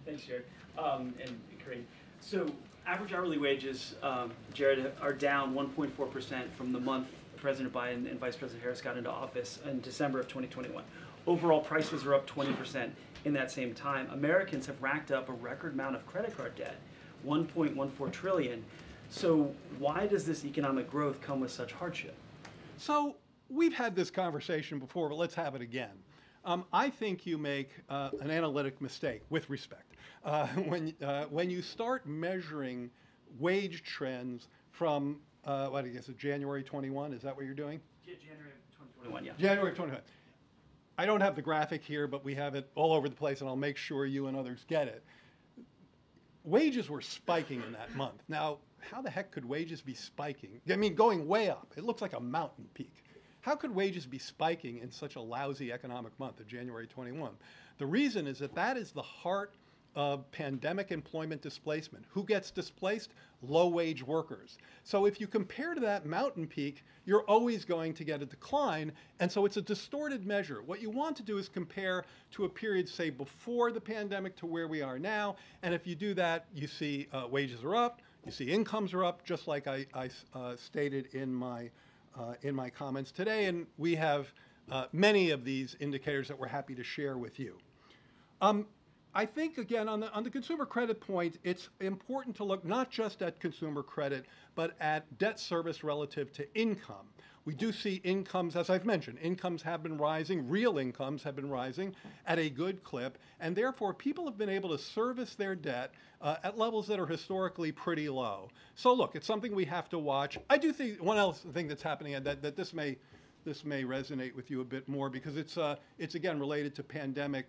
Thanks, Jared. And Kareem. So average hourly wages, Jared, are down 1.4% from the month President Biden and Vice President Harris got into office in December of 2021. Overall prices are up 20% in that same time. Americans have racked up a record amount of credit card debt, 1.14 trillion. So why does this economic growth come with such hardship? So we've had this conversation before, but let's have it again. I think you make an analytic mistake, with respect, when you start measuring wage trends from, what I guess, January 21. Is that what you're doing? January of 2021, yeah. January 21. I don't have the graphic here, but we have it all over the place, and I'll make sure you and others get it. Wages were spiking in that month. Now, how the heck could wages be spiking? I mean, going way up. It looks like a mountain peak. How could wages be spiking in such a lousy economic month of January 21? The reason is that that is the heart of pandemic employment displacement. Who gets displaced? Low-wage workers. So if you compare to that mountain peak, you're always going to get a decline, and so it's a distorted measure. What you want to do is compare to a period, say, before the pandemic to where we are now, and if you do that, you see wages are up, you see incomes are up, just like I stated in my comments today, and we have many of these indicators that we're happy to share with you. I think, again, on the consumer credit point, it's important to look not just at consumer credit, but at debt service relative to income. We do see incomes, as I've mentioned, incomes have been rising, real incomes have been rising at a good clip, and therefore people have been able to service their debt at levels that are historically pretty low. So look, it's something we have to watch. I do think one else thing that's happening, and that this may resonate with you a bit more, because it's again related to pandemic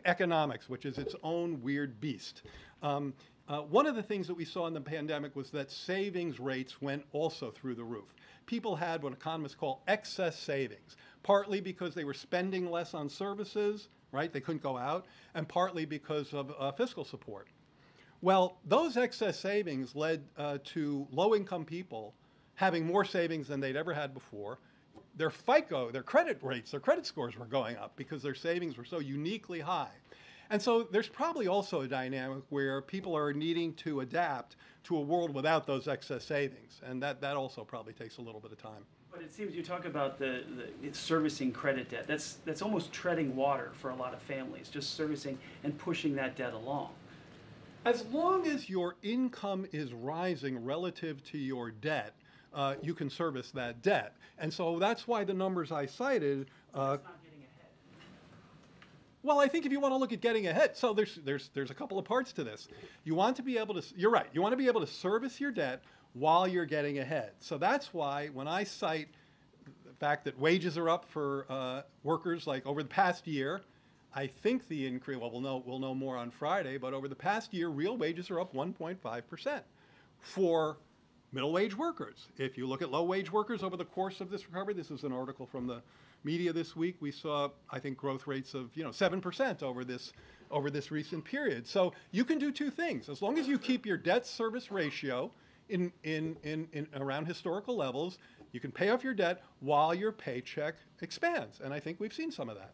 economics, which is its own weird beast. One of the things that we saw in the pandemic was that savings rates went also through the roof. People had what economists call excess savings, partly because they were spending less on services, right? They couldn't go out, and partly because of fiscal support. Well, those excess savings led to low-income people having more savings than they'd ever had before. Their FICO, their credit rates, their credit scores were going up because their savings were so uniquely high. And so there's probably also a dynamic where people are needing to adapt to a world without those excess savings. And that also probably takes a little bit of time. But it seems you talk about the servicing credit debt. That's almost treading water for a lot of families, just servicing and pushing that debt along. As long as your income is rising relative to your debt, you can service that debt. And so that's why the numbers I cited. That's not getting ahead. Well, I think if you want to look at getting ahead, so there's a couple of parts to this. You want to be able to, you're right, you want to be able to service your debt while you're getting ahead. So that's why when I cite the fact that wages are up for workers, like over the past year, I think the increase, well, we'll know more on Friday, but over the past year, real wages are up 1.5% for middle-wage workers. If you look at low-wage workers over the course of this recovery, this is an article from the media this week, we saw, I think, growth rates of 7% over this recent period. So you can do two things. As long as you keep your debt service ratio in around historical levels, you can pay off your debt while your paycheck expands. And I think we've seen some of that.